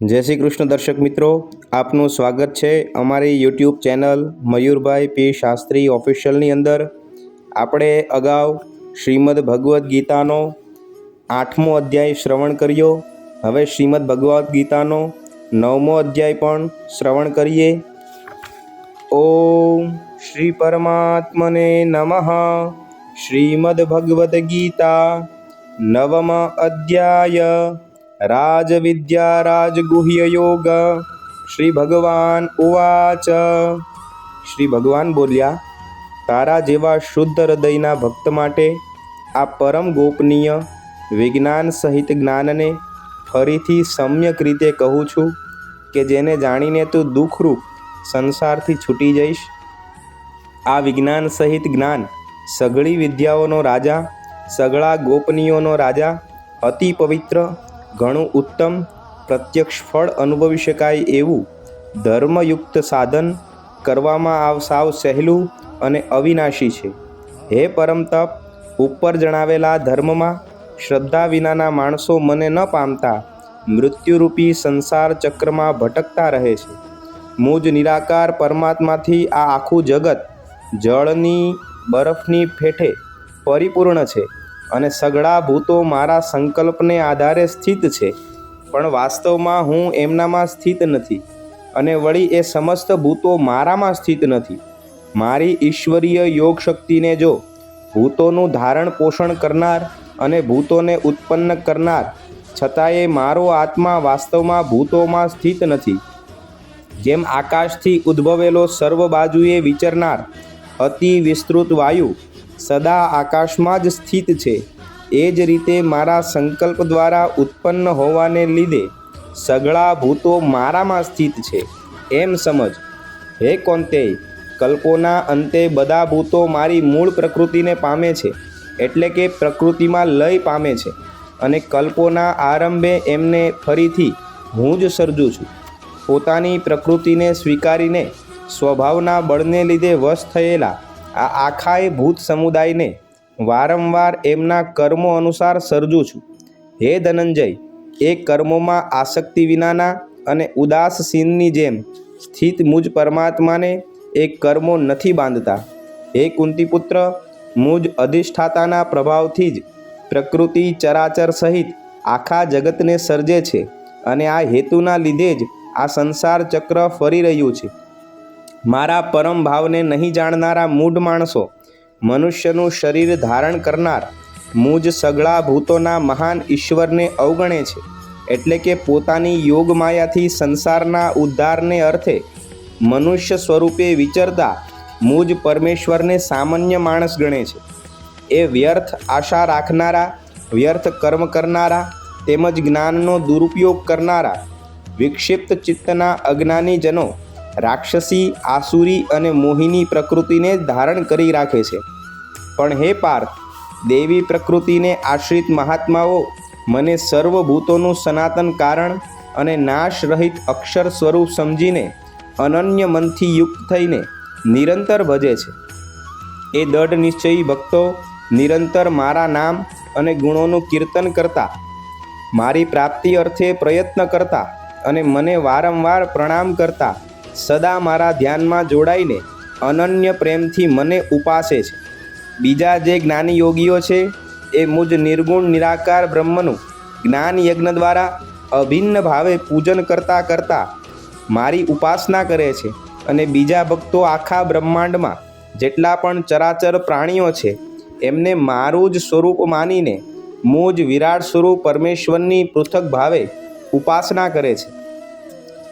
જય શ્રી કૃષ્ણ દર્શક મિત્રો, આપનું સ્વાગત છે અમારી યુટ્યુબ ચેનલ મયુરભાઈ પી શાસ્ત્રી ઓફિશિયલની અંદર। આપણે અગાઉ શ્રીમદ ભગવદ્ ગીતાનો 8મો અધ્યાય શ્રવણ કર્યો। હવે શ્રીમદ ભગવદ્ ગીતાનો 9મો અધ્યાય પણ શ્રવણ કરીએ। ઓમ શ્રી પરમાત્મને નમઃ। શ્રીમદ ભગવદ્ ગીતા 9મ અધ્યાય राजविद्या राजगुह्य योग। श्री भगवान उवाच। श्री भगवान बोल्या, तारा जेवा शुद्ध हृदयना भक्त माटे आ परम गोपनीय विज्ञान सहित ज्ञानने फरीथी सम्यक रीते कहूँ छूँ के जेने जाणीने तू दुखरूप संसारथी छूटी जईश। आ विज्ञान सहित ज्ञान सगળી विद्याओनो राजा, सगळा गोपनीयोनो राजा, अति पवित्र, ઘણું ઉત્તમ, પ્રત્યક્ષ ફળ અનુભવી શકાય એવું ધર્મયુક્ત સાધન કરવામાં સાવ સહેલું અને અવિનાશી છે। હે પરમ તપ, ઉપર જણાવેલા ધર્મમાં શ્રદ્ધા વિનાના માણસો મને ન પામતા મૃત્યુરૂપી સંસાર ચક્રમાં ભટકતા રહે છે। મુજ નિરાકાર પરમાત્માથી આ આખું જગત જળની બરફની ફેટે પરિપૂર્ણ છે અને સગળા ભૂતો મારા સંકલ્પને આધારે સ્થિત છે, પણ વાસ્તવમાં હું એમનામાં સ્થિત નથી અને વળી એ સમસ્ત ભૂતો મારામાં સ્થિત નથી। મારી ઈશ્વરીય યોગ શક્તિને જો ભૂતોનું ધારણ પોષણ કરનાર અને ભૂતોને ઉત્પન્ન કરનાર, છતાંય મારો આત્મા વાસ્તવમાં ભૂતોમાં સ્થિત નથી। જેમ આકાશથી ઉદ્ભવેલો સર્વ બાજુએ વિચરનાર અતિ વિસ્તૃત વાયુ સદા આકાશમાં જ સ્થિત છે, એ જ રીતે મારા સંકલ્પ દ્વારા ઉત્પન્ન હોવાને લીધે સગળા ભૂતો મારામાં સ્થિત છે એમ સમજ। હે કૌંતેય, કલ્પોના અંતે બધા ભૂતો મારી મૂળ પ્રકૃતિને પામે છે, એટલે કે પ્રકૃતિમાં લય પામે છે, અને કલ્પોના આરંભે એમને ફરીથી હું જ સર્જું છું। પોતાની પ્રકૃતિને સ્વીકારીને સ્વભાવના બળને લીધે વશ થયેલા આ આખાય ભૂત સમુદાયને વારંવાર એમના કર્મો અનુસાર સર્જું છું। હે ધનંજય, એ કર્મોમાં આસક્તિ વિનાના અને ઉદાસીનની જેમ સ્થિત મુજ પરમાત્માને એ કર્મો નથી બાંધતા। હે કુંતીપુત્ર, મુજ અધિષ્ઠાતાના પ્રભાવથી જ પ્રકૃતિ ચરાચર સહિત આખા જગતને સર્જે છે, અને આ હેતુના લીધે જ આ સંસાર ચક્ર ફરી રહ્યું છે। મારા પરમ ભાવને નહીં જાણનારા મૂઢ માણસો મનુષ્યનું શરીર ધારણ કરનાર મુજ સગળા ભૂતોના મહાન ઈશ્વરને અવગણે છે, એટલે કે પોતાની યોગ માયાથી સંસારના ઉદ્ધારને અર્થે મનુષ્ય સ્વરૂપે વિચરતા મુજ પરમેશ્વરને સામાન્ય માણસ ગણે છે। એ વ્યર્થ આશા રાખનારા, વ્યર્થ કર્મ કરનારા તેમજ જ્ઞાનનો દુરુપયોગ કરનારા વિક્ષિપ્ત ચિત્તના અજ્ઞાની જનો રાક્ષસી, આસુરી અને મોહિની પ્રકૃતિને ધારણ કરી રાખે છે। પણ હે પાર્થ, દેવી પ્રકૃતિને આશ્રિત મહાત્માઓ મને સર્વભૂતોનું સનાતન કારણ અને નાશ રહિત અક્ષર સ્વરૂપ સમજીને અનન્ય મનથી યુક્ત થઈને નિરંતર ભજે છે। એ દૃઢ નિશ્ચયી ભક્તો નિરંતર મારા નામ અને ગુણોનું કીર્તન કરતા, મારી પ્રાપ્તિ અર્થે પ્રયત્ન કરતા અને મને વારંવાર પ્રણામ કરતા સદા મારા ધ્યાનમાં જોડાઈને અનન્ય પ્રેમથી મને ઉપાસે છે। બીજા જે જ્ઞાની યોગીઓ છે એ મુજ નિર્ગુણ નિરાકાર બ્રહ્મનું જ્ઞાન યજ્ઞ દ્વારા અભિન્ન ભાવે પૂજન કરતાં કરતાં મારી ઉપાસના કરે છે, અને બીજા ભક્તો આખા બ્રહ્માંડમાં જેટલા પણ ચરાચર પ્રાણીઓ છે એમને મારું જ સ્વરૂપ માનીને મુજ વિરાટ સ્વરૂપ પરમેશ્વરની પૃથક ભાવે ઉપાસના કરે છે।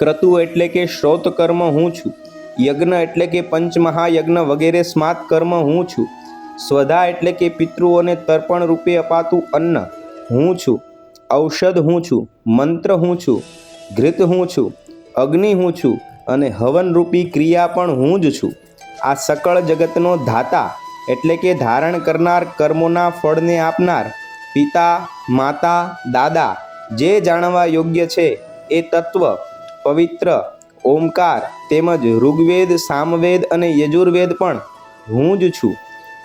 ક્રતુ એટલે કે શ્રૌત કર્મ હું છું, યજ્ઞ એટલે કે પંચમહાયજ્ઞ વગેરે સ્માત કર્મ હું છું, સ્વધા એટલે કે પિતૃઓને તર્પણ રૂપે અપાતું અન્ન હું છું, ઔષધ હું છું, મંત્ર હું છું, ઘૃત હું છું, અગ્નિ હું છું, અને હવન રૂપી ક્રિયા પણ હું જ છું। આ સકળ જગતનો ધાતા એટલે કે ધારણ કરનાર, કર્મોના ફળને આપનાર, પિતા, માતા, દાદા જે જાણવા યોગ્ય છે એ તત્વ પવિત્ર ઓમકાર તેમજ ઋગ્વેદ, સામવેદ અને યજુર્વેદ પણ હું જ છું।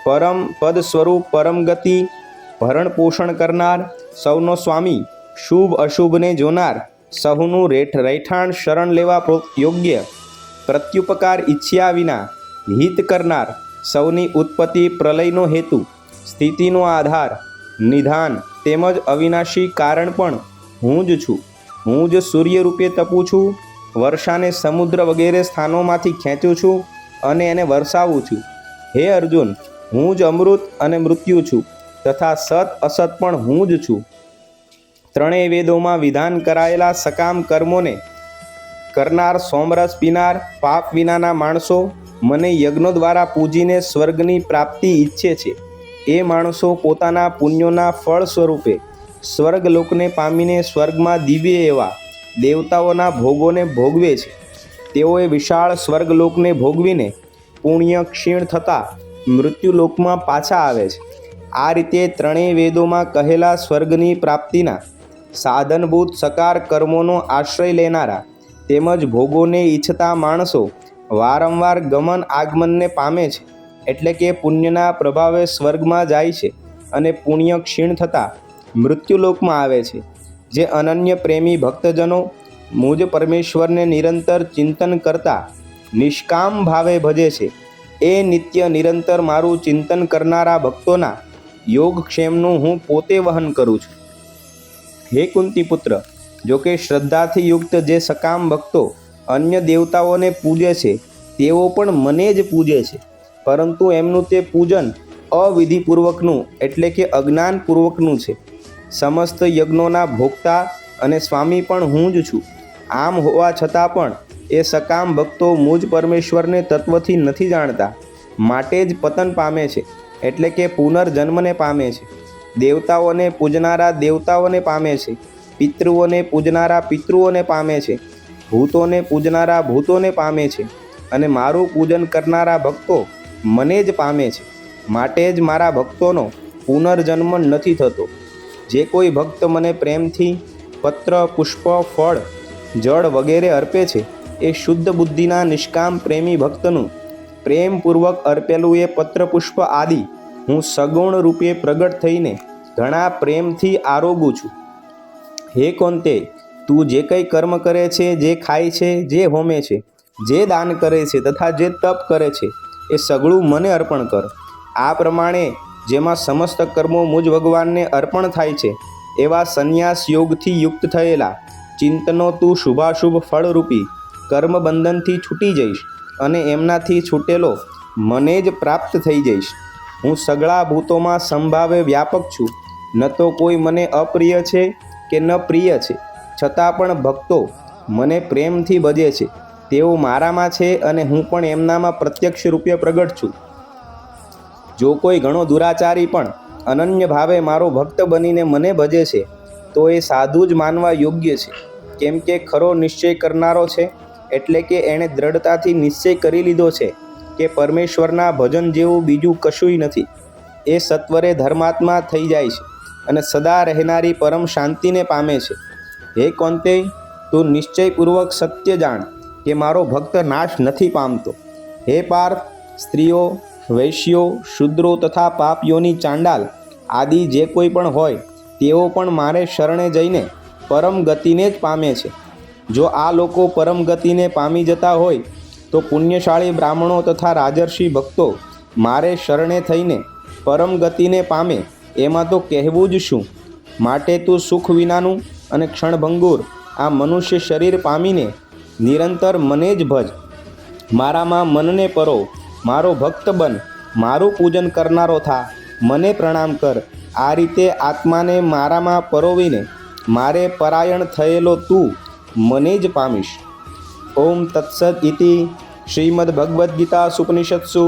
પરમ પદ સ્વરૂપ પરમ ગતિ ભરણ પોષણ કરનાર, સૌનો સ્વામી, શુભ અશુભને જોનાર, સહુનું રહેઠાણ શરણ લેવા યોગ્ય, પ્રત્યુપકાર ઈચ્છ્યા વિના હિત કરનાર, સૌની ઉત્પત્તિ પ્રલયનો હેતુ, સ્થિતિનો આધાર, નિધાન તેમજ અવિનાશી કારણ પણ હું જ છું. હું જ સૂર્ય રૂપે તપું છું, વર્ષાને સમુદ્ર વગેરે સ્થાનોમાંથી ખેંચું છું અને એને વરસાવું છું. હે અર્જુન, હું જ અમૃત અને મૃત્યુ છું તથા સત અસત પણ હું જ છું. ત્રણેય વેદોમાં વિધાન કરાયેલા સકામ કર્મોને કરનાર, સોમરસ પીનાર, પાપ વિનાના માણસો મને યજ્ઞો દ્વારા પૂજીને સ્વર્ગની પ્રાપ્તિ ઈચ્છે છે. એ માણસો પોતાના પુણ્યોના ફળ સ્વરૂપે સ્વર્ગલોકને પામીને સ્વર્ગમાં દિવ્ય એવા દેવતાઓના ભોગોને ભોગવે છે. તેઓએ વિશાળ સ્વર્ગલોકને ભોગવીને પુણ્ય ક્ષીણ થતાં મૃત્યુલોકમાં પાછા આવે છે. આ રીતે ત્રણેય વેદોમાં કહેલા સ્વર્ગની પ્રાપ્તિના સાધનભૂત સકાર કર્મોનો આશ્રય લેનારા તેમજ ભોગોને ઈચ્છતા માણસો વારંવાર ગમન આગમનને પામે છે. એટલે કે પુણ્યના પ્રભાવે સ્વર્ગમાં જાય છે અને પુણ્ય ક્ષીણ થતાં મૃત્યુલોકમાં આવે છે. જે અનન્ય પ્રેમી ભક્તજનો મુજ પરમેશ્વરને નિરંતર ચિંતન કરતા નિષ્કામ ભાવે ભજે છે, એ નિત્ય નિરંતર મારું ચિંતન કરનારા ભક્તોના યોગક્ષેમનું હું પોતે વહન કરું છું. હે કુંતી પુત્ર, જોકે શ્રદ્ધાથી યુક્ત જે સકામ ભક્તો અન્ય દેવતાઓને પૂજે છે તેઓ પણ મને જ પૂજે છે, પરંતુ એમનું તે પૂજન અવિધિપૂર્વકનું એટલે કે અજ્ઞાનપૂર્વકનું છે. સમસ્ત યજ્ઞોના ભોગતા અને સ્વામી પણ હું જ છું. આમ હોવા છતાં પણ એ સકામ ભક્તો મુજ પરમેશ્વરને તત્વથી નથી જાણતા, માટે જ પતન પામે છે એટલે કે પુનર્જન્મને પામે છે. દેવતાઓને પૂજનારા દેવતાઓને પામે છે, પિતૃઓને પૂજનારા પિતૃઓને પામે છે, ભૂતોને પૂજનારા ભૂતોને પામે છે અને મારું પૂજન કરનારા ભક્તો મને જ પામે છે. માટે જ મારા ભક્તોનો પુનર્જન્મ નથી થતો. જે કોઈ ભક્ત મને પ્રેમથી પત્ર, પુષ્પ, ફળ, જળ વગેરે અર્પે છે એ શુદ્ધ બુદ્ધિના નિષ્કામ પ્રેમી ભક્તનું પ્રેમપૂર્વક અર્પેલું એ પત્ર પુષ્પ આદિ હું સગુણ રૂપે પ્રગટ થઈને ઘણા પ્રેમથી આરોગું છું. હે કોંતે, તું જે કંઈ કર્મ કરે છે, જે ખાય છે, જે હોમે છે, જે દાન કરે છે તથા જે તપ કરે છે એ સગળું મને અર્પણ કર. આ પ્રમાણે જેમાં સમસ્ત કર્મો મુજ ભગવાનને અર્પણ થાય છે એવા સંન્યાસ યોગથી યુક્ત થયેલા ચિંતનો તું શુભાશુભ ફળરૂપી કર્મબંધનથી છૂટી જઈશ અને એમનાથી છૂટેલો મને જ પ્રાપ્ત થઈ જઈશ. હું સગળા ભૂતોમાં સંભાવે વ્યાપક છું. ન તો કોઈ મને અપ્રિય છે કે ન પ્રિય છે, છતાં પણ ભક્તો મને પ્રેમથી ભજે છે. તેઓ મારામાં છે અને હું પણ એમનામાં પ્રત્યક્ષ રૂપે પ્રગટ છું. જો કોઈ ઘણો દુરાચારી પણ અનન્ય ભાવે મારો ભક્ત બનીને મને ભજે છે તો એ સાધુ જ માનવા યોગ્ય છે. કેમ કે ખરો નિશ્ચય કરનારો છે એટલે કે એણે દ્રઢતાથી નિશ્ચય કરી લીધો છે કે પરમેશ્વરના ભજન જેવું બીજું કશુંય નથી. એ સત્વરે ધર્માત્મા થઈ જાય છે અને સદા રહેનારી પરમ શાંતિને પામે છે. હે કૌંતેય, તું નિશ્ચયપૂર્વક સત્ય જાણ કે મારો ભક્ત નાશ નથી પામતો. હે પાર્થ, સ્ત્રીઓ, વૈશ્યો, શૂદ્રો તથા પાપીઓની ચાંડાલ આદિ જે કોઈ પણ હોય તેઓ પણ મારે શરણે જઈને પરમ ગતિને જ પામે છે. જો આ લોકો પરમ ગતિને પામી જતા હોય તો પુણ્યશાળી બ્રાહ્મણો તથા રાજર્ષિ ભક્તો મારે શરણે થઈને પરમ ગતિને પામે એમાં તો કહેવું જ શું. માટે તું સુખ વિનાનું અને ક્ષણભંગુર આ મનુષ્ય શરીર પામીને નિરંતર મને જ ભજ. મારામાં મનને પરો, મારો ભક્ત બન, મારું પૂજન કરનારો થા, મને પ્રણામ કર. આ રીતે આત્માને મારામાં પરોવીને મારે પરાયણ થયેલો તું મને જ પામીશ. ઓમ તત્સદ ઇતિ શ્રીમદ્ ભગવદ્ ગીતા સુપનિષત્સુ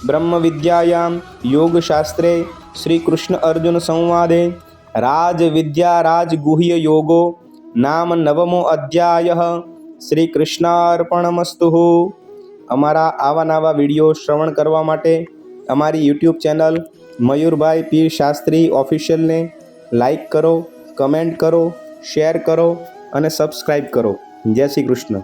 બ્રહ્મ વિદ્યાયામ યોગશાસ્ત્રે શ્રી કૃષ્ણ અર્જુન સંવાદે રાજવિદ્યા રાજગુહ્ય યોગો નામ 9મો અધ્યાય. શ્રી કૃષ્ણાર્પણમસ્તુ. અમારા આવા નવા વિડીયો શ્રવણ કરવા માટે અમારી યુટ્યુબ ચેનલ મયુરભાઈ પીર શાસ્ત્રી ઓફિશિયલને લાઈક કરો, કમેન્ટ કરો, શેર કરો અને સબસ્ક્રાઈબ કરો. જય શ્રી કૃષ્ણ.